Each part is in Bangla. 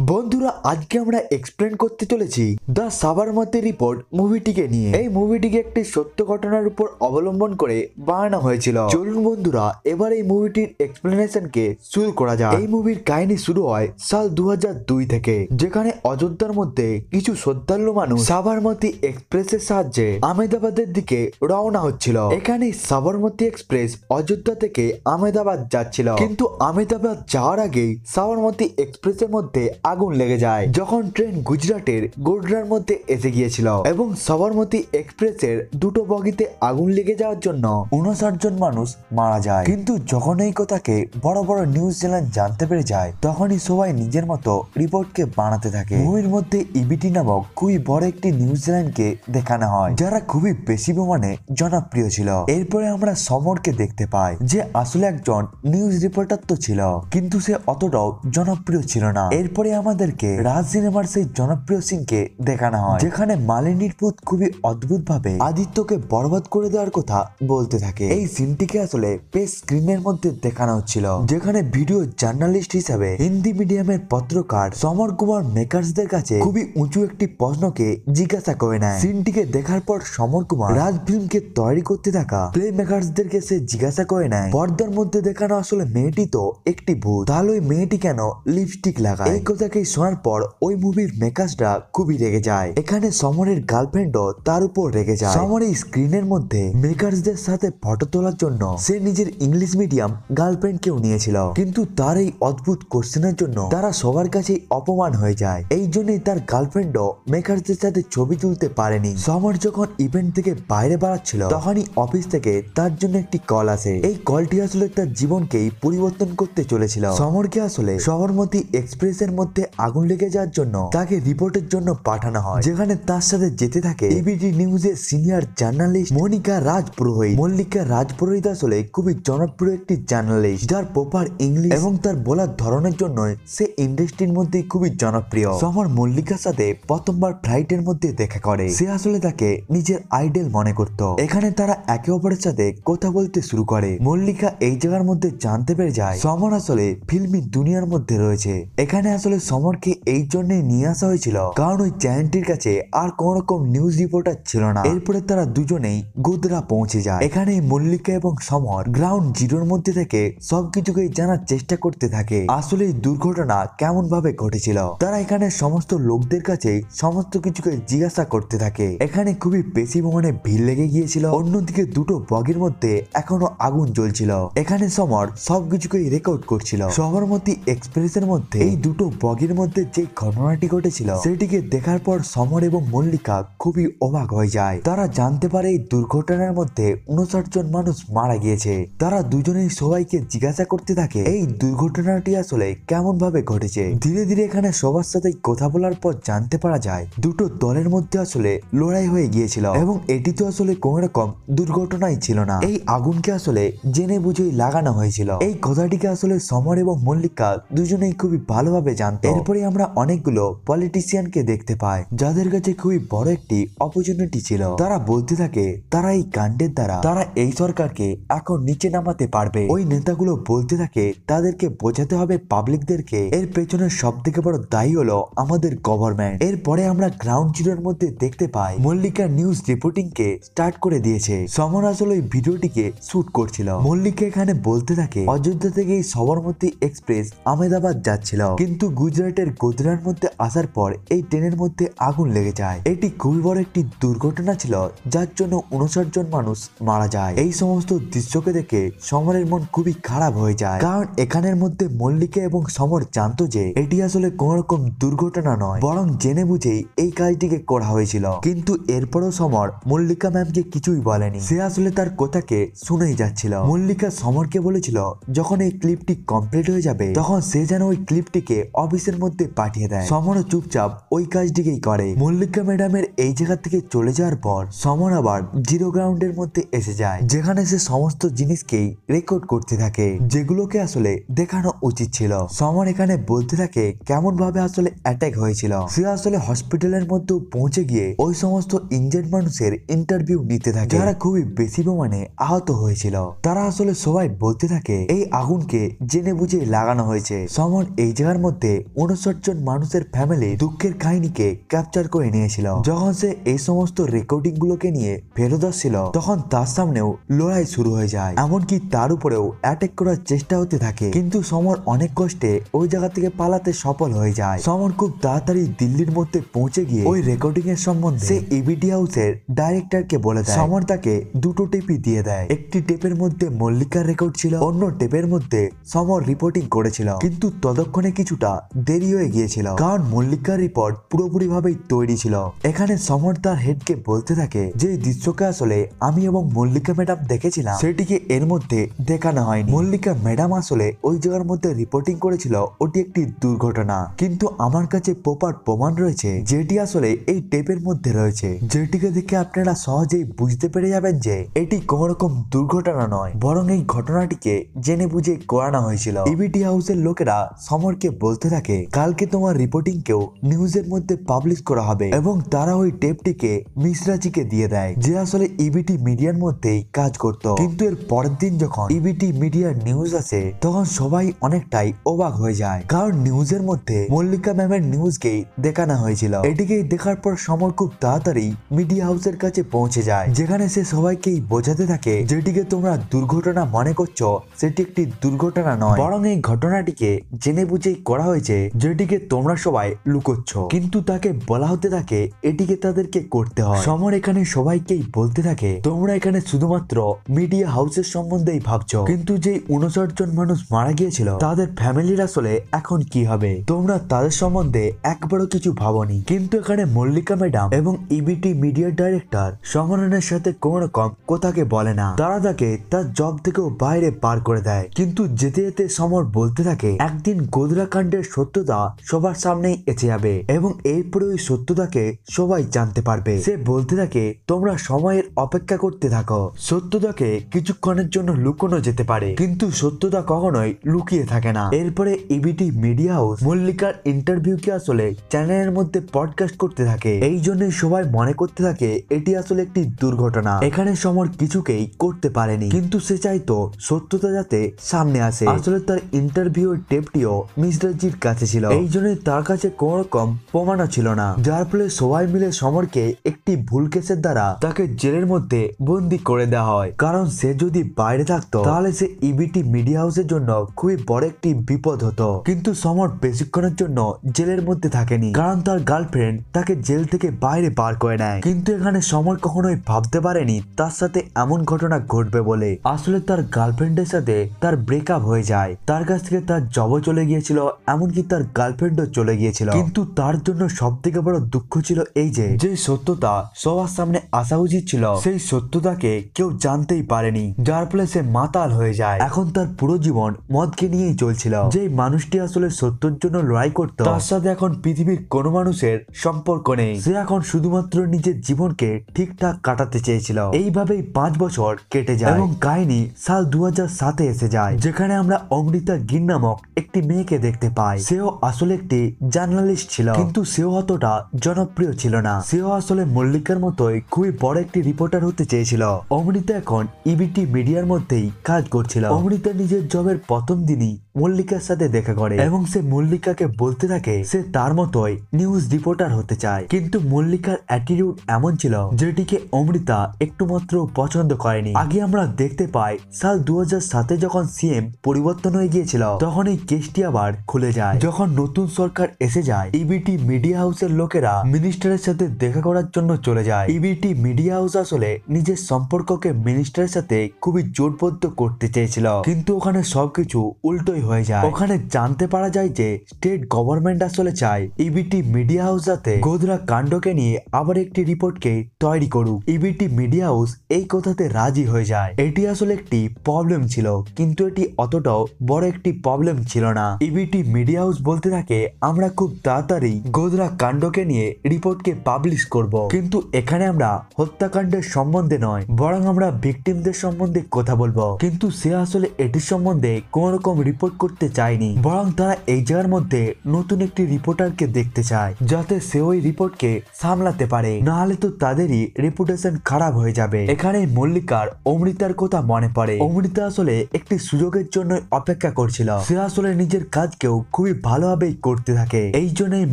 বন্ধুরা আজকে আমরা এক্সপ্লেন করতে চলেছি দ্য সাবারমতি রিপোর্ট মুভিটিকে নিয়ে। এই মুভিটিকে একটি সত্য ঘটনার উপর অবলম্বন করে বানানো হয়েছিল। চলুন বন্ধুরা এবার এই মুভিটির এক্সপ্লেনেশনকে শুরু করা যায়। এই মুভির কাহিনী শুরু হয় সাল 2002 থেকে, যেখানে অযোধ্যার মধ্যে কিছু শ্রদ্ধালু মানুষ সাবরমতি এক্সপ্রেসের সাহায্যে আহমেদাবাদের দিকে রওনা হচ্ছিল। এখানে সাবরমতি এক্সপ্রেস অযোধ্যা থেকে আহমেদাবাদ যাচ্ছিল, কিন্তু আহমেদাবাদ যাওয়ার আগেই সাবরমতি এক্সপ্রেসের মধ্যে আগুন লেগে যায় যখন ট্রেন গুজরাটের গোডরার মধ্যে এসে গিয়েছিল, এবং সাবরমতি এক্সপ্রেসের দুটো বগিতে আগুন লেগে যাওয়ার জন্য 59 জন মানুষ মারা যায়। কিন্তু যখন এই কথাকে বড় বড় নিউজ চ্যানেল জানতে পেরে যায়, তখনই সবাই নিজের মতো রিপোর্টকে বানাতে থাকে। মুভির মধ্যে ইবিটি নামক খুবই বড় একটি নিউজ চ্যানেলকে দেখানো হয়, যারা খুবই বেশি পরিমাণে জনপ্রিয় ছিল। এরপরে আমরা সমরকে দেখতে পাই, যে আসলে একজন নিউজ রিপোর্টার তো ছিল, কিন্তু সে অতটাও জনপ্রিয় ছিল না। এরপরে আমাদেরকে রাজ সিনেমার সেই জনপ্রিয় সিনকে দেখানো হয়, যেখানে মালিনীর পুত খুবই অদ্ভুত ভাবে আদিত্যকে বরবাদ করে দেওয়ার কথা বলতে থাকে। এই সিনটিকে আসলে বেশ স্ক্রিনের মধ্যে দেখানো হচ্ছিল, যেখানে ভিডিও জার্নালিস্ট হিসাবে হিন্দি মিডিয়ামের পত্রকার সমর কুমার মেকার্সদের কাছে খুবই উঁচু একটি প্রশ্নকে জিজ্ঞাসা করে নেয়। সিনটিকে দেখার পর সমর কুমার রাজ ফিল্মকে তৈরি করতে থাকা প্লে মেকার্সদেরকে সে জিজ্ঞাসা করে নেয়, পর্দার মধ্যে দেখানো আসলে মেয়েটি তো একটি ভূত, তাহলে ওই মেয়েটি কেন লিপস্টিক লাগায়? এই কথাকে শোনার পর ওই মুভির মেকার্সরা খুবই রেগে যায়। এখানে সমরের গার্লফ্রেন্ডও তার উপর রেগে যায়। সমর এই স্ক্রিনের মধ্যে মেকার্সদের সাথে ফটো তোলার জন্য সে নিজের ইংলিশ মিডিয়াম গার্লফ্রেন্ডকেও নিয়েছিল, কিন্তু তার এই অদ্ভুত কোশ্চেনের জন্য তারা সবার কাছে অপমান হয়ে যায়। এই জন্যই তার গার্লফ্রেন্ডও মেকার্সদের সাথে ছবি তুলতে পারেনি। সমর যখন ইভেন্ট থেকে বাইরে বাড়াচ্ছিল, তখনই অফিস থেকে তার জন্য একটি কল আসে। এই কলটি আসলে তার জীবনকেই পরিবর্তন করতে চলেছিল। সমরকে আসলে সাবরমতি এক্সপ্রেসের মধ্যে আগুন লেগে যাওয়ার জন্য তাকে রিপোর্টের জন্য পাঠানো হয়, যেখানে তার সাথে যেতে থাকে এবিটি নিউজের সিনিয়র জার্নালিস্ট মল্লিকা রাজপুরোহিত। মল্লিকা রাজপুরোহিত আসলে খুবই জনপ্রিয় একটি জার্নালিস্ট, যার প্রপার ইংলিশ এবং তার বলার ধরনের জন্য সে ইন্ডাস্ট্রির মধ্যে খুবই জনপ্রিয়। সমর মল্লিকার সাথে প্রথমবার ফ্লাইটের মধ্যে দেখা করে। সে আসলে তাকে নিজের আইডল মনে করত। এখানে তারা একে অপরের সাথে কথা বলতে শুরু করে। মল্লিকা এই জায়গার মধ্যে জানতে পেরে যায় সমর আসলে ফিল্মি দুনিয়ার মধ্যে রয়েছে। এখানে আসলে সমরকে এই জন্য নিয়ে আসা হয়েছিল কারণ ওই চ্যানেলটির কাছে আর কোন রকম নিউজ রিপোর্টার ছিল না। এরপরে তারা দুজনেই গোদরা পৌঁছে যায়। এখানে মল্লিকা এবং সমর গ্রাউন্ড জিরোর মধ্যে থেকে সবকিছুকে জানার চেষ্টা করতে থাকে, আসলে এই দুর্ঘটনা কেমন ভাবে ঘটেছিল। তারা এখানে সমস্ত লোকদের কাছে সমস্ত কিছুকে জিজ্ঞাসা করতে থাকে। এখানে খুবই বেশি পরিমাণে ভিড় লেগে গিয়েছিল। অন্যদিকে দুটো বগির মধ্যে এখনো আগুন জ্বলছিল। এখানে সমর সবকিছুকে রেকর্ড করছিল। সাবরমতি এক্সপ্রেসের মধ্যে এই দুটো বগির মধ্যে যে ঘটনাটি ঘটেছিল, সেটিকে দেখার পর সমর এবং মল্লিকা খুবই অবাক হয়ে যায়। তারা জানতে পারে এই দুর্ঘটনার মধ্যে 59 জন মানুষ মারা গিয়েছে। তারা দুজনেই সবাইকে জিজ্ঞাসা করতে থাকে এই দুর্ঘটনাটি আসলে কেমন ভাবে ঘটেছে। ধীরে ধীরে এখানে সবার সাথে কথা বলার পর জানতে পারা যায় দুটো দলের মধ্যে আসলে লড়াই হয়ে গিয়েছিল, এবং এটি তো আসলে কোন রকম দুর্ঘটনাই ছিল না। এই আগুনকে আসলে জেনে বুঝেই লাগানো হয়েছিল। এই কথাটিকে আসলে সমর এবং মল্লিকা দুজনেই খুবই ভালোভাবে জানতো। এরপরে আমরা অনেকগুলো পলিটিশিয়ানকে দেখতে পাই, যাদের কাছে খুবই বড় একটি অপরচুনিটি ছিল। তারা বলতে থাকে তারা এই কাণ্ডের দ্বারা তারা এই সরকারকে এখন নিচে নামাতে পারবে। ওই নেতাগুলো বলতে থাকে তাদেরকে বোঝাতে হবে পাবলিকদেরকে এর পেছনে সব থেকে বড় দায়ী হলো আমাদের গভর্নমেন্ট। এরপরে আমরা গ্রাউন্ড জিরোর মধ্যে দেখতে পাই মল্লিকা নিউজ রিপোর্টিং কে স্টার্ট করে দিয়েছে। সমর আসলে ওই ভিডিওটিকে শুট করছিল। মল্লিকা এখানে বলতে থাকে অযোধ্যা থেকে এই সাবরমতি এক্সপ্রেস আহমেদাবাদ যাচ্ছিল, কিন্তু গুজরাটের গোদরার মধ্যে আসার পর এই ট্রেনের মধ্যে আগুন লেগে যায়। এটি খুবই বড় একটি দুর্ঘটনা ছিল, যার জন্য 59 জন মানুষ মারা যায়। এই সমস্ত দৃশ্যকে দেখে সমরের মন খুবই খারাপ হয়ে যায়, কারণ এখানের মধ্যে মল্লিকা এবং সমর জানতো যে এটি আসলে কোন রকম দুর্ঘটনা নয়, বরং জেনে বুঝেই এই কাজটিকে করা হয়েছিল। কিন্তু এরপরও সমর মল্লিকা ম্যামকে কিছুই বলেনি। সে আসলে তার কথাকে শুনেই যাচ্ছিল। মল্লিকা সমরকে বলেছিল যখন এই ক্লিপটি কমপ্লিট হয়ে যাবে, তখন সে যেন ওই ক্লিপটিকে অফিসের মধ্যে পাঠিয়ে দেয়। সমরও চুপচাপ ওই কাজটিকেই করে। মল্লিকা ম্যাডামের এই জায়গা থেকে চলে যাওয়ার পর সমর আবার জিরো গ্রাউন্ডের মধ্যে এসে যায়, যেখানে সে সমস্ত জিনিসকেই রেকর্ড করতে থাকে, যেগুলোকে আসলে দেখানো উচিত ছিল। সমর এখানে বলতে থাকে কেমন ভাবে আসলে অ্যাটাক হয়েছিল। সে আসলে হসপিটালের মধ্যে পৌঁছে গিয়ে ওই সমস্ত ইনজেড মানুষের ইন্টারভিউ নিতে থাকে, যারা খুবই বেশি পরিমাণে আহত হয়েছিল। তারা আসলে সবাই বলতে থাকে এই আগুনকে জেনে বুঝে লাগানো হয়েছে। সমর এই জায়গার মধ্যে 59 জন মানুষের ফ্যামিলি দুঃখের কাহিনীকে ক্যাপচার করে নিয়েছিল। যখন সে এই সমস্ত রেকর্ডিং গুলোকে নিয়ে ফেরত আসছিল তখন তার সামনেও লড়াই শুরু হয়ে যায়, এমনকি তার উপরেও অ্যাটাক করার চেষ্টা হতে থাকে। কিন্তু সমর অনেক কষ্টে ওই জায়গা থেকে পালাতে সফল হয়ে যায়। সমর খুব তাড়াতাড়ি দিল্লির মধ্যে পৌঁছে গিয়ে ওই রেকর্ডিং এর সম্বন্ধে সে ইবিটি হাউসের ডাইরেক্টরকে বলে দেয়। সমর তাকে দুটো টেপই দিয়ে দেয়। একটি টেপের মধ্যে মল্লিকার রেকর্ড ছিল, অন্য টেপের মধ্যে সমর রিপোর্টিং করেছিল। কিন্তু ততক্ষণে কিছুটা দেরি হয়ে গিয়েছিল, কারণ মল্লিকার রিপোর্ট পুরোপুরি ভাবেই তৈরি ছিল। এখানে সমর তার হেডকে বলতে থাকে যে দৃশ্যকে আসলে আমি এবং মল্লিকা ম্যাডাম দেখেছিলাম সেটিকে এর মধ্যে দেখানো হয়নি। মল্লিকা ম্যাডাম আসলে ওই জায়গার মধ্যে রিপোর্টিং করেছিল ওটি একটি দুর্ঘটনা, কিন্তু আমার কাছে প্রপার প্রমাণ রয়েছে যেটি আসলে এই টেপের মধ্যে রয়েছে, যেটিকে দেখে আপনারা সহজেই বুঝতে পেরে যাবেন যে এটি কোন রকম দুর্ঘটনা নয়, বরং এই ঘটনাটিকে জেনে বুঝে করানো হয়েছিল। ইবিটি হাউসের লোকেরা সমরকে বলতে থাকে কালকে তোমার রিপোর্টিং কেও নিউজের মধ্যে পাবলিশ করা হবে, এবং তারা ওই টেপটিকে মিশ্রাজিকে দিয়ে দেয়, যে আসলে ইবিটি মিডিয়ার মধ্যেই কাজ করত। কিন্তু এর পরের দিন যখন ইবিটি মিডিয়ার নিউজ আসে তখন সবাই অনেকটাই অবাক হয়ে যায়, কারণ নিউজের মধ্যে মল্লিকা ম্যামের নিউজকেই দেখানো হয়েছিল। এটিকেই দেখার পর সমর খুব তাড়াতাড়ি মিডিয়া হাউসের কাছে পৌঁছে যায়, যেখানে সে সবাইকেই বোঝাতে থাকে যেটিকে তোমরা দুর্ঘটনা মনে করছো সেটি একটি দুর্ঘটনা নয়, বরং এই ঘটনাটিকে জেনে বুঝেই করা হয়েছে, যেটিকে তোমরা সবাই লুকোচ্ছ। কিন্তু তাকে বলা হতে থাকে এটিকে তাদেরকে করতে হয়। সমর এখানে সবাইকেই বলতে থাকে তোমরা এখানে শুধুমাত্র মিডিয়া হাউসের সম্বন্ধেই ভাবছো, কিন্তু যে 59 জন মানুষ মারা গিয়েছিল তাদের ফ্যামিলির আসলে এখন কি হবে তোমরা তাদের সম্বন্ধে একবারও কিছু ভাবনি। কিন্তু এখানে মল্লিকা ম্যাডাম এবং ইবিটি মিডিয়ার ডাইরেক্টর সমরনের সাথে কোন রকম কথাকে বলে না, তারা তাকে তার জব থেকেও বাইরে পার করে দেয়। কিন্তু যেতে যেতে সমর বলতে থাকে একদিন গোধরা কাণ্ডের সত্যতা সবার সামনেই এসে যাবে এবং এরপরে ওই সত্যতাকে সবাই জানতে পারবে। সে বলতে থাকে তোমরা সময়ের অপেক্ষা করতে থাকো, সত্যতাকে কিছুক্ষণের জন্য লুকোনো যেতে পারে কিন্তু সত্যতা কখনোই লুকিয়ে থাকে না। এরপরে ইবিটি মিডিয়া হাউস মল্লিকার ইন্টারভিউকে আসলে চ্যানেলের মধ্যে পডকাস্ট করতে থাকে, এই জন্যই সবাই মনে করতে থাকে এটি আসলে একটি দুর্ঘটনা। এখানে সমর কিছুকেই করতে পারেনি, কিন্তু সে চাইতো সত্যতা যাতে সামনে আসে। আসলে তার ইন্টারভিউ টেপটিও মিশ্রাজির কাছে ছিল, এই জন্যই তার কাছে কোন রকম প্রমাণও ছিল না, যার ফলে সবাই মিলে সমরকে একটি ভুল কেসের দ্বারা তাকে জেলের মধ্যে বন্দি করে দেওয়া হয়। কারণ সে যদি বাইরে থাকতো তাহলে সে ইবিটি মিডিয়া হাউসের জন্য খুবই বড় একটি বিপদ হতো। কিন্তু সমর বেশিক্ষণের জন্য জেলের মধ্যে থাকেনি, কারণ তার গার্লফ্রেন্ড তাকে জেল থেকে বাইরে বার করে নেয়। কিন্তু এখানে সমর কখনোই ভাবতে পারেনি তার সাথে এমন ঘটনা ঘটবে বলে। আসলে তার গার্লফ্রেন্ডের সাথে তার ব্রেকআপ হয়ে যায়, তার কাছ থেকে তার জবও চলে গিয়েছিল, এমনকি তার গার্লফ্রেন্ডও চলে গিয়েছিল। কিন্তু তার জন্য সব থেকে বড় দুঃখ ছিল এই যে সত্যতা সবার সামনে আসা উচিত ছিল সেই সত্যতাকে কেউ জানতেই পারেনি, যার ফলে সে মাতাল হয়ে যায়। এখন তার পুরো জীবন মদকে নিয়েই চলছিল। যে মানুষটি আসলে সত্যের জন্য লড়াই করত তার সাথে এখন পৃথিবীর কোনো মানুষের সম্পর্ক নেই, সে এখন শুধুমাত্র নিজের জীবনকে ঠিকঠাক কাটাতে চেয়েছিল। এইভাবেই 5 বছর কেটে যায় এবং কাহিনী সাল 2007-এ এসে যায়, যেখানে আমরা অমৃতা গির নামক একটি মেয়েকে দেখতে পাই। সেও আসলে একটি জার্নালিস্ট ছিল, কিন্তু সেও অতটা জনপ্রিয় ছিল না। সেও আসলে মল্লিকার মতোই খুবই বড় একটি রিপোর্টার হতে চেয়েছিল। অমৃতা এখন ইবিটি মিডিয়ার মধ্যেই কাজ করছিল। অমৃতা নিজের জবের প্রথম দিনই মল্লিকার সাথে দেখা করে এবং সে মল্লিকাকে বলতে থাকে সে তার মতোই নিউজ রিপোর্টার হতে চায়। কিন্তু মল্লিকার অ্যাটিটিউড এমন ছিল যেটিকে অমৃতা একটু মাত্র পছন্দ করেনি। আগে আমরা দেখতে পাই সাল 2007-এ যখন সিএম পরিবর্তন হয়ে গিয়েছিল তখন এই কেসটি আবার খুলে যায়। যখন নতুন সরকার এসে যায় ইবিটি মিডিয়া হাউসের লোকেরা মিনিস্টারের সাথে দেখা করার জন্য চলে যায়। ইবিটি মিডিয়া হাউস আসলে নিজের সম্পর্ককে মিনিস্টারের সাথে খুবই জোটবদ্ধ করতে চেয়েছিল, কিন্তু ওখানে সবকিছু উল্টোই হয়ে যায়। ওখানে জানতে পারা যায় যে স্টেট গভর্নমেন্ট আসলে চায় ইবিটি মিডিয়া হাউস যাতে গোধরা কাণ্ডকে নিয়ে আবার একটি রিপোর্টকে তৈরি করুক। ইবিটি মিডিয়া হাউস এই কথাতে রাজি হয়ে যায়। এটি আসলে একটি প্রবলেম ছিল, কিন্তু এটি অতটাও বড় একটি প্রবলেম ছিল না। ইবিটি মিডিয়া হাউস বলতে থাকে আমরা খুব তাড়াতাড়ি গোধরা কাণ্ডকে নিয়ে রিপোর্টকে পাবলিশ করব, কিন্তু এখানে আমরা হত্যাকাণ্ডের সম্বন্ধে নয় বরং আমরা ভিকটিমদের সম্বন্ধে কথা বলবো। কিন্তু সে আসলে এটির সম্বন্ধে কোন রকম রিপোর্ট রিপোর্ট করতে চায়নি, বরং তারা এই জায়গার মধ্যে নতুন একটি রিপোর্টারকে দেখতে চায়, যাতে সে ওই রিপোর্টকে সামলাতে পারে, না হলে তো তাদেরই রেপুটেশন খারাপ হয়ে যাবে। এখানে মল্লিকার অমৃতার কথা মনে পড়ে। অমৃতা আসলে একটি সুযোগের জন্য অপেক্ষা করছিল। সে আসলে নিজের কাজকেও খুবই ভালোভাবেই করতে থাকে। এই জন্যই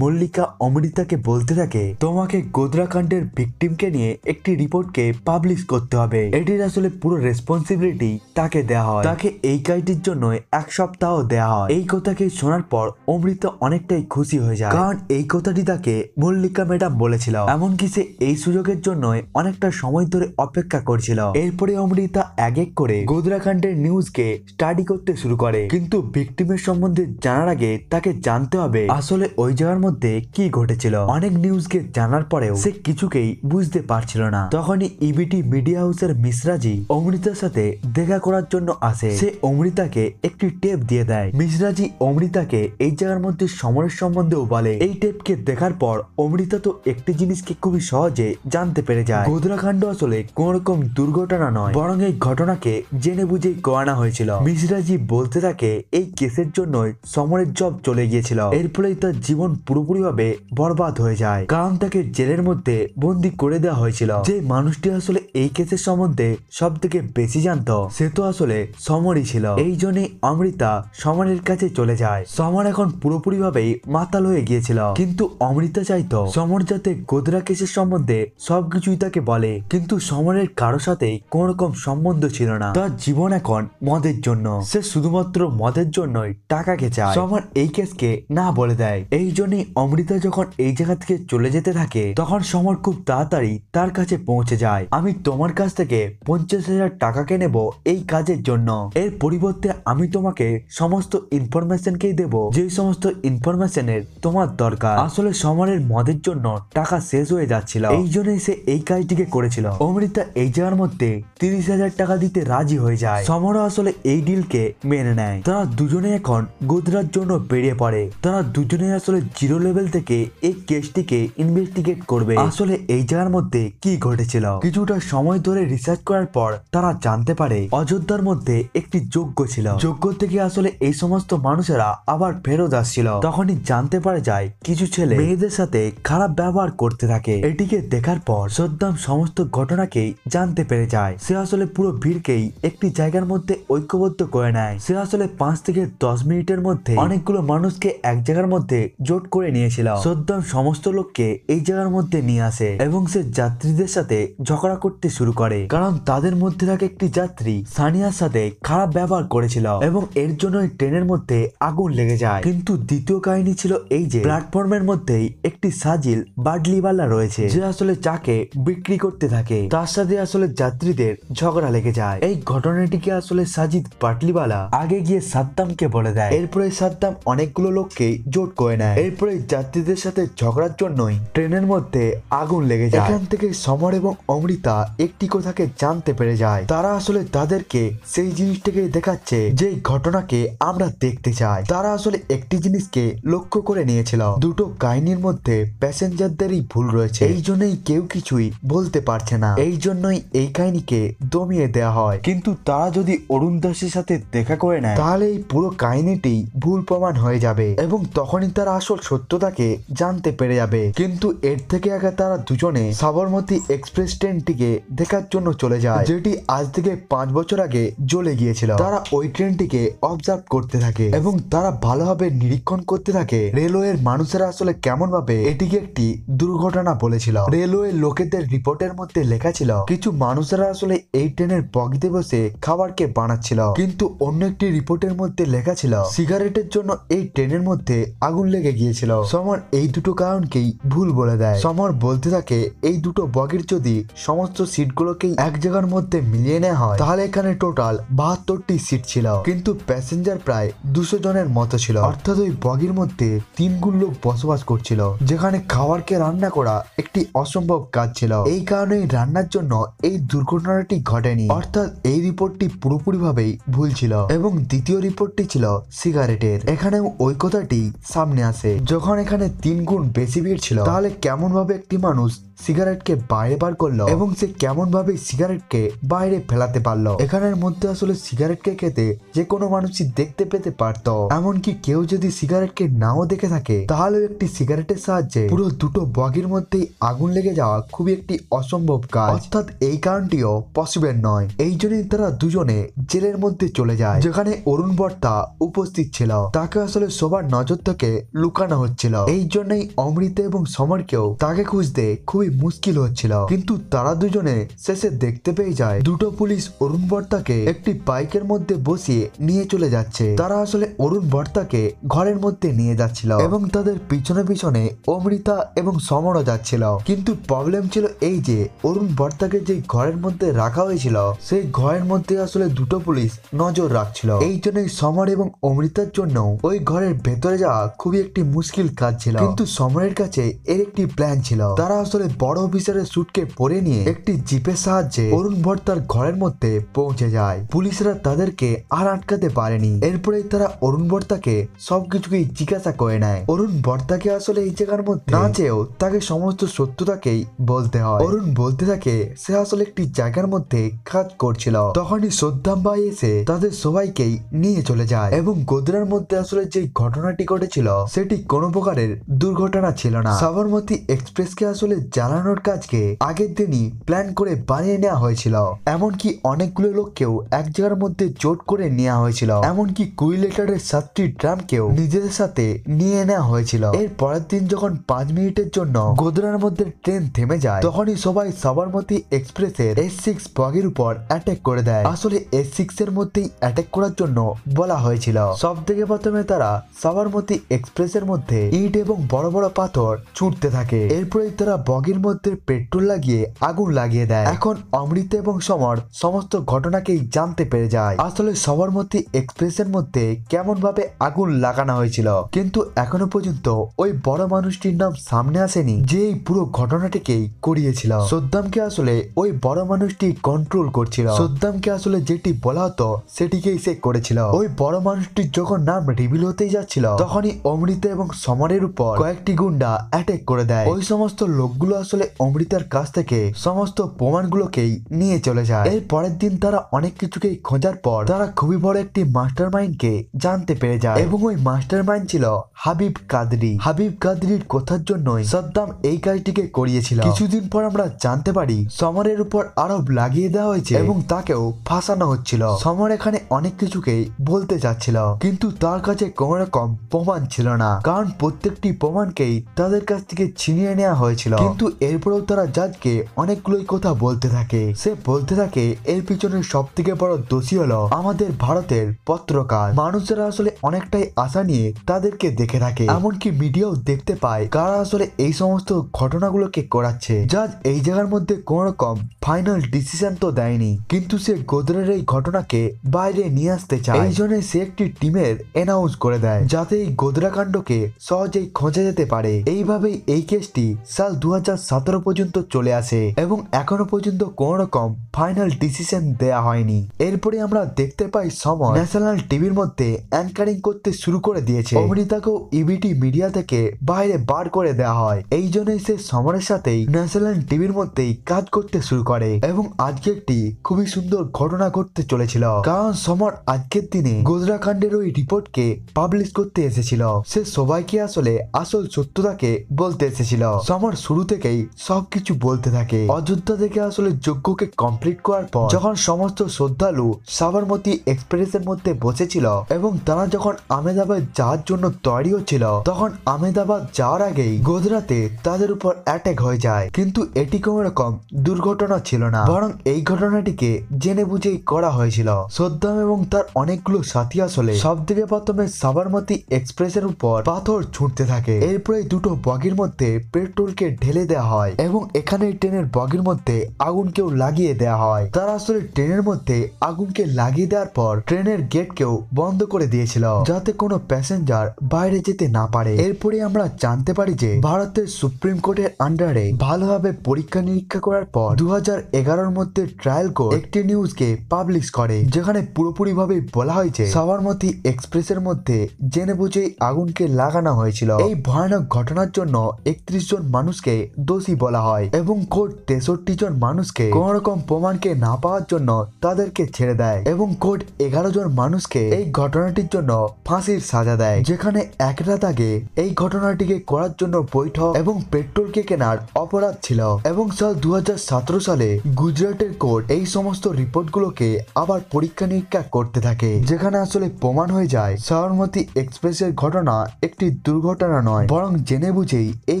মল্লিকা অমৃতাকে বলতে থাকে, তোমাকে গোধরা কাণ্ডের ভিকটিমকে নিয়ে একটি রিপোর্টকে পাবলিশ করতে হবে। এটির আসলে পুরো রেসপন্সিবিলিটি তাকে দেওয়া হয়। তাকে এই কাজটির জন্য 1 সপ্তাহ দেওয়া হয়। এই কথাকে শোনার পর অমৃতা অনেকটাই খুশি হয়ে যায়, কারণ এই কথাটি তাকে মল্লিকা ম্যাডাম বলেছিল। এমনকি সে এই সুযোগের জন্য অনেকটা সময় ধরে অপেক্ষা করছিল। এরপরে অমৃতা এক এক করে গোধরা কাণ্ডের নিউজকে স্টাডি করতে শুরু করে, কিন্তু ভিকটিমের সম্বন্ধে জানার আগে তাকে জানতে হবে আসলে ওই জায়গার মধ্যে কি ঘটেছিল। অনেক নিউজকে জানার পরেও সে কিছুকেই বুঝতে পারছিল না। তখনই ইবিটি মিডিয়া হাউসের মিশ্রাজি অমৃতার সাথে দেখা করার জন্য আসে। সে অমৃতাকে একটি টেপ দিয়ে দেয়। মিশ্রাজি অমৃতাকে এই জায়গার মধ্যে সমরের সম্বন্ধেও বলে। এই টেপকে দেখার পর অমৃতা তো একটি জিনিসকে খুবই সহজে জানতে পেরে যায়, গোধরা কাণ্ড আসলে কোন রকম দুর্ঘটনা নয়, বরং এই ঘটনাকে জেনে বুঝেই করানো হয়েছিল। মিশ্রাজি বলতে থাকে এই কেসের জন্যই সমরের জব চলে গিয়েছিল। এর ফলেই তার জীবন পুরোপুরিভাবে বরবাদ হয়ে যায়, কারণ তাকে জেলের মধ্যে বন্দি করে দেওয়া হয়েছিল। যে মানুষটি আসলে এই কেসের সম্বন্ধে সব থেকে বেশি জানতো সে তো আসলে সমরই ছিল। এই জন্যই অমৃতা সমরের কাছে চলে যায়। সমর এখন পুরোপুরি ভাবেই মাতাল হয়ে গিয়েছিল, কিন্তু অমৃতা চাইতো সমর যাতে গোধরা কেসের সম্বন্ধে সবকিছুই তাকে বলে, কিন্তু সমরের কারো সাথে কোন রকম সম্বন্ধ ছিল না। তার জীবন এখন মদের জন্য, সে শুধুমাত্র মদের জন্যই টাকাকে চায়। সমর এই কেসকে না বলে দেয়। এই জন্যই অমৃতা যখন এই জায়গা থেকে চলে যেতে থাকে, তখন সমর খুব তাড়াতাড়ি তার কাছে পৌঁছে যায়। আমি তোমার কাছ থেকে 50,000 টাকাকে নেব এই কাজের জন্য। এর পরিবর্তে আমি তোমাকে সমস্ত ইনফরমেশনকেই দেব যে সমস্ত ইনফরমেশনের তোমার দরকার। আসলে সমরের মদের জন্য টাকা শেষ হয়ে যাচ্ছিল, এই জন্যই সে এই কাজটিকে করেছিল। অমৃতা এই জায়গার মধ্যে 30,000 টাকা দিতে রাজি হয়ে যায়। সমরও আসলে এই ডিলকে মেনে নেয়। তারা দুজনে এখন গোধরার জন্য বেরিয়ে পড়ে। তারা দুজনে আসলে জিরো লেভেল থেকে এই কেসটিকে ইনভেস্টিগেট করবে। আসলে এই জায়গার মধ্যে কি ঘটেছিল। কিছুটা সময় ধরে রিসার্চ করার পর তারা জানতে পারে অযোধ্যার মধ্যে একটি যজ্ঞ ছিল। যজ্ঞ থেকে আসলে এই সমস্ত মানুষেরা আবার ফেরত আসছিল। তখনই জানতে পারে যায় কিছু ছেলে মেয়েদের সাথে খারাপ ব্যবহার করতে থাকে। এটিকে দেখার পর সদ্দাম সমস্ত ঘটনাকেই জানতে পেরে যায়। সে আসলে পুরো ভিড়কেই একটি জায়গার মধ্যে ঐক্যবদ্ধ করে নেয়। সে আসলে 5 থেকে 10 মিনিটের মধ্যে অনেকগুলো মানুষকে এক জায়গার মধ্যে জোট করে নিয়েছিল। সদ্দাম সমস্ত লোককে এই জায়গার মধ্যে নিয়ে আসে এবং সে যাত্রীদের সাথে ঝগড়া করতে শুরু করে, কারণ তাদের মধ্যে থাকা একটি যাত্রী সানিয়ার সাথে খারাপ ব্যবহার করেছিল এবং এর জন্য ট্রেনের মধ্যে আগুন লেগে যায়। কিন্তু দ্বিতীয় কাহিনী ছিল এই যে প্ল্যাটফর্মের মধ্যেই একটি সাজিল বাডলিওয়ালা রয়েছে, যে আসলে চাকে বিক্রি করতে থাকে। তার সাথে আসলে যাত্রীদের ঝগড়া লেগে যায়। এই ঘটনাটিকে আসলে সাজিদ বাটলিওয়ালা আগে গিয়ে সাদ্দামকে বলে দেয়। এরপরে সাদ্দাম অনেকগুলো লোককে জোট করে নেয়। এরপরে যাত্রীদের সাথে ঝগড়ার জন্যই ট্রেনের মধ্যে আগুন লেগে যায়। এখান থেকে সমর এবং অমৃতা একটি কথাকে জানতে পেরে যায়। তারা আসলে তাদেরকে সেই জিনিসটাকে দেখাচ্ছে যে ঘটনাকে আমরা দেখতে চাই। তারা আসলে একটি জিনিসকে লক্ষ্য করে নিয়েছিল, দুটো কাহিনীর মধ্যে প্যাসেঞ্জারদেরই ভুল রয়েছে। এই জন্যই কেউ কিছুই বলতে পারছে না। এই জন্যই এই কাহিনীকে দমিয়ে দেওয়া হয়। কিন্তু তারা যদি অরুণ দাসের সাথে দেখা করে নেয়, তাহলে এই পুরো কাহিনীটি ভুল প্রমাণ হয়ে যাবে এবং তখনই তারা আসল সত্যতাকে জানতে পেরে যাবে। কিন্তু এর থেকে আগে তারা দুজনে সাবরমতী এক্সপ্রেস ট্রেনটিকে দেখার জন্য চলে যায়, যেটি আজ থেকে 5 বছর আগে জ্বলে গিয়েছিল। তারা ওই ট্রেনটিকে অবজার্ভ করতে থাকে এবং তারা ভালোভাবে নিরীক্ষণ করতে থাকে রেলওয়ের মানুষেরা আসলে কেমন ভাবে এটিকে একটি দুর্ঘটনা বলেছিল। রেলওয়ে লোকেদের রিপোর্টের মধ্যে লেখা ছিল কিছু মানুষেরা আসলে এই ট্রেনের বগিতে বসে খাবারকে বানাচ্ছিল, কিন্তু অন্য একটি রিপোর্টের মধ্যে লেখা ছিল সিগারেটের জন্য এই ট্রেনের মধ্যে আগুন লেগে গিয়েছিল। সমর এই দুটো কারণকেই ভুল বলে দেয়। সমর বলতে থাকে এই দুটো বগির যদি সমস্ত সিটগুলোকেই এক জায়গার মধ্যে মিলিয়ে নেওয়া হয়, তাহলে এখানে টোটাল 72টি সিট ছিল, কিন্তু প্যাসেঞ্জার প্রায় 200 জনের মতো ছিল। অর্থাৎ ওই বগির মধ্যে 3 গুণ লোক বসবাস করছিল, যেখানে খাবারকে রান্না করা একটি অসম্ভব কাজ ছিল। এই কারণেই রান্নার জন্য এই দুর্ঘটনাটি ঘটেনি। অর্থাৎ এই রিপোর্টটি পুরোপুরিভাবেই ভুল ছিল। এবং দ্বিতীয় রিপোর্টটি ছিল সিগারেটের। এখানেও ওই কথাটি সামনে আসে। যখন এখানে 3 গুণ বেশি ভিড় ছিল, তাহলে কেমন ভাবে একটি মানুষ সিগারেটকে বাইরে বার করলো এবং সে কেমন ভাবে সিগারেটকে বাইরে ফেলাতে পারলো। এখানের মধ্যে আসলে সিগারেটকে খেতে যে কোনো মানুষই দেখতে পেতে পারত। এমনকি কেউ যদি সিগারেটকে নাও দেখে থাকে তাহলেও একটি সিগারেটের সাহায্যে পুরো দুটো বগির মধ্যেই আগুন লেগে যাওয়া খুবই একটি অসম্ভব কাজ, অর্থাৎ এই কারণটিও পসিবল নয়। এই জন্যই তারা দুজনে জেলের মধ্যে চলে যায়, যেখানে অরুণ বর্তা উপস্থিত ছিল। তাকে আসলে সবার নজর থেকে লুকানো হচ্ছিল। এই জন্যই অমৃতা এবং সমরকেও তাকে খুঁজতে খুবই মুশকিল হচ্ছিল। কিন্তু তারা দুজনে শেষে দেখতে পেয়ে যায় দুটো পুলিশ অরুণ বর্তাকে একটি বাইকের মধ্যে বসিয়ে নিয়ে চলে যাচ্ছে। তারা আসলে অরুণ বর্তাকে ঘরের মধ্যে নিয়ে যাচ্ছিল এবং তাদের পিছনে পিছনে অমৃতা এবং সমরও যাচ্ছিল। কিন্তু প্রবলেম ছিল এই যে অরুণ বর্তাকে যে ঘরের মধ্যে রাখা হয়েছিল সেই ঘরের মধ্যে আসলে দুটো পুলিশ নজর রাখছিল। এই জন্যই সমর এবং অমৃতার জন্য ওই ঘরের ভেতরে যাওয়া খুবই একটি মুশকিল কাজ ছিল। কিন্তু সমরের কাছে এর একটি প্ল্যান ছিল। তারা আসলে বড় অফিসারের স্যুটকে পরে নিয়ে একটি জিপের সাহায্যে অরুণ বর্তার ঘরের মধ্যে পৌঁছে যায়। পুলিশরা তাদেরকে আর আটকাতে পারেনি। এরপরেই তারা অরুণ বর্তাকে সবকিছুকেই জিজ্ঞাসা করে নেয়। অরুণ বর্তাকে আসলে এই জায়গার মধ্যে না চেয়েও তাকে সমস্ত সত্যতাকেই বলতে হয়। অরুণ বলতে থাকে সে আসলে একটি জায়গার মধ্যে কাজ করছিল। তখনই সদ্দাম ভাই এসে তাদের সবাইকেই নিয়ে চলে যায় এবং গোদরার মধ্যে আসলে যে ঘটনাটি ঘটেছিল সেটি কোনো প্রকারের দুর্ঘটনা ছিল না। সাবরমতী এক্সপ্রেসকে আসলে জ্বালানোর কাজকে আগের দিনই প্ল্যান করে বানিয়ে নেওয়া হয়েছিল। এমনকি অনেকগুলো লোককেও এক জায়গার মধ্যে জোট করে নেওয়া হয়েছিল। এমনকি কুইলেটারের 7টি ড্রামকেও নিজেদের সাথে নিয়ে নেওয়া হয়েছিল। এর পরের দিন যখন 5 মিনিটের জন্য গোদরার মধ্যে ট্রেন থেমে যায় তখনই সবাই সাবরমতী এক্সপ্রেসের S6 বগির উপর অ্যাটাক করে দেয়। আসলে S6 এর মধ্যেই অ্যাটাক করার জন্য বলা হয়েছিল। সব থেকে প্রথমে তারা সাবরমতী এক্সপ্রেসের মধ্যে ইট এবং বড় বড় পাথর ছুটতে থাকে। এরপরেই তারা বগির মধ্যে পেট্রোল লাগিয়ে আগুন লাগিয়ে দেয়। এখন অমৃতা এবং সমর সমস্ত ঘটনাকেই জানতে পেরে যায় আসলে সাবরমতী এক্সপ্রেসের মধ্যে কেমন ভাবে আগুন লাগানো হয়েছিল। কিন্তু এখনো পর্যন্ত ওই বড় মানুষটির নাম সামনে আসেনি যে এই পুরো ঘটনাটিকেই করিয়েছিল। সদ্দামকে আসলে ওই বড় মানুষটি কন্ট্রোল করছিল। সদ্দামকে আসলে যেটি বলা হতো সেটিকেই সে করেছিল। ওই বড় মানুষটির যখন নাম রিভিল হতেই যাচ্ছিল তখনই অমৃতা এবং সমরের উপর কয়েকটি গুন্ডা অ্যাটাক করে দেয়। ওই সমস্ত লোকগুলো আসলে অমৃতার কাছ থেকে সমস্ত প্রমাণগুলোকেই নিয়ে চলে যায়। এর পরের দিন তারা অনেক কিছুকেই খোঁজার পর তারা খুবই বড় একটি মাস্টার মাইন্ডকে জানতে পেরে যায় এবং ওই মাস্টার মাইন্ড ছিল হাবিব কাদরি। হাবিব কাদরির কথার জন্যই সদ্দাম এই কাজটিকে করিয়েছিল। কিছুদিন পর আমরা জানতে পারি সমরের উপর আরোপ লাগিয়ে দেওয়া হয়েছে এবং তাকেও ফাঁসানো হচ্ছিল। সমর এখানে অনেক কিছুকেই বলতে চাচ্ছিল কিন্তু তার কাছে কোন রকম প্রমাণ ছিল না, কারণ প্রত্যেকটি প্রমাণকেই তাদের কাছ থেকে ছিনিয়ে নেওয়া হয়েছিল। কিন্তু এরপরেও তারা জাজকে অনেকগুলোই কথা বলতে থাকে। সে বলতে থাকে এর পিছনে সব থেকে বড় দোষী হলো আমাদের ভারতের পত্রকার। মানুষেরা আসলে অনেকটাই আশা নিয়ে তাদেরকে দেখে থাকে। এমনকি মিডিয়াও দেখতে পায় কারা আসলে এই সমস্ত ঘটনাগুলোকে করাচ্ছে। জাজ এই জায়গার মধ্যে কোন রকম ফাইনাল ডিসিশন তো দেয়নি, কিন্তু সে গোদরের এই ঘটনাকে বাইরে নিয়ে আসতে চায়। এই জন্য সে একটি টিমের অ্যানাউন্স করে দেয় যাতে এই গোদরা কাণ্ডকে সহজেই খোঁজা যেতে পারে। এইভাবেই এই কেসটি সাল 2017 পর্যন্ত চলে আসে এবং এখনো পর্যন্ত কোন রকম ফাইনাল ডিসিশন দেয়া হয়নি। এরপরে আমরা দেখতে পাই সমর ন্যাশনাল টিভির মধ্যে অ্যাঙ্কারিং করতে শুরু করে দিয়েছে। অমৃতাকেও ইবিটি মিডিয়া থেকে বাইরে বার করে দেওয়া হয়। এই জন্যই সে সমরের সাথেই ন্যাশনাল টিভির মধ্যেই কাজ করতে শুরু করে এবং আজকে একটি খুবই সুন্দর ঘটনা ঘটতে চলেছিল, কারণ সমর আজকের দিনে গোদরা কাণ্ডের ওই রিপোর্টকে পাবলিশ করতে এসেছিল। সে সবাইকে আসলে আসল সত্যতাকে বলতে এসেছিল। সমর শুরু থেকেই সবকিছু বলতে থাকে। অযোধ্যা থেকে আসলে যজ্ঞকে কমপ্লিট করার পর যখন সমস্ত শ্রদ্ধালু সাবরমতী এক্সপ্রেসের মধ্যে বসেছিল এবং তারা যখন আহমেদাবাদ যাওয়ার জন্য তৈরি হচ্ছিল তখন আহমেদাবাদ যাওয়ার আগেই গোদরাতে তাদের উপর অ্যাটাক হয়ে যায়। কিন্তু এটি কোন রকম দুর্ঘটনা ছিল না, বরং এই ঘটনাটিকে জেনে বুঝেই করা হয়েছিল। সদ্দাম এবং তার অনেকগুলো সাথী আসলে সব থেকে প্রথমে সাবরমতী এক্সপ্রেসের উপর পাথর ছুটতে থাকে। এরপরে দুটো বগির মধ্যে পেট্রোলকে ঢেলে দেওয়া হয় এবং এখানে ট্রেনের বগির মধ্যে আগুনকেও লাগিয়ে দেওয়া হয়। তারা আসলে ট্রেনের মধ্যে আগুনকে লাগিয়ে দেওয়ার পর ট্রেনের গেটকেও বন্ধ করে দিয়েছিল যাতে কোনো প্যাসেঞ্জার বাইরে যেতে না পারে। এরপরে আমরা জানতে পারি যে ভারতের সুপ্রিম কোর্টের আন্ডারে ভালোভাবে পরীক্ষা নিরীক্ষা করার পর 2011 মধ্যে ট্রায়াল কোর্ট একটি নিউজকে পাবলিশ করে যেখানে পুরোপুরি ভাবে বলা হয়েছে সাবরমতী এক্সপ্রেসের মধ্যে জেনে বুঝেই আগুনকে লাগানো হয়েছিল। এই ভয়ানক ঘটনার জন্য 31 জন মানুষকে দোষী বলা হয় এবং কোর্ট 63 জন মানুষকে কোন রকম প্রমাণকে না পাওয়ার জন্য তাদেরকে ছেড়ে দেয় এবং কোর্ট 11 জন মানুষ মানুষকে এই ঘটনাটির জন্য ফাঁসির সাজা দেয়, যেখানে এক রাত আগে এই ঘটনাটিকে করার জন্য বৈঠক এবং পেট্রোলকে কেনার অপরাধ ছিল। এবং সাল 2017 সালে গুজরাটের কোর্ট এই সমস্ত রিপোর্টগুলোকে আবার পরীক্ষা নিরীক্ষা করতে থাকে, যেখানে আসলে প্রমাণ হয়ে যায় সাবরমতী এক্সপ্রেসের ঘটনা একটি দুর্ঘটনা নয়, বরং জেনে বুঝেই এই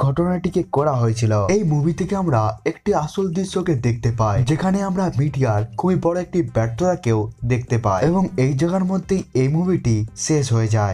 ঘটনাটিকে করা হয়েছিল। এই মুভি থেকে আমরা একটি আসল দৃশ্যকে দেখতে পাই, যেখানে আমরা মিডিয়ার খুবই বড় একটি ব্যর্থতাকেও দেখতে পাই, এবং এই জায়গার মধ্যেই এই মুভিটি শেষ হয়ে যায়।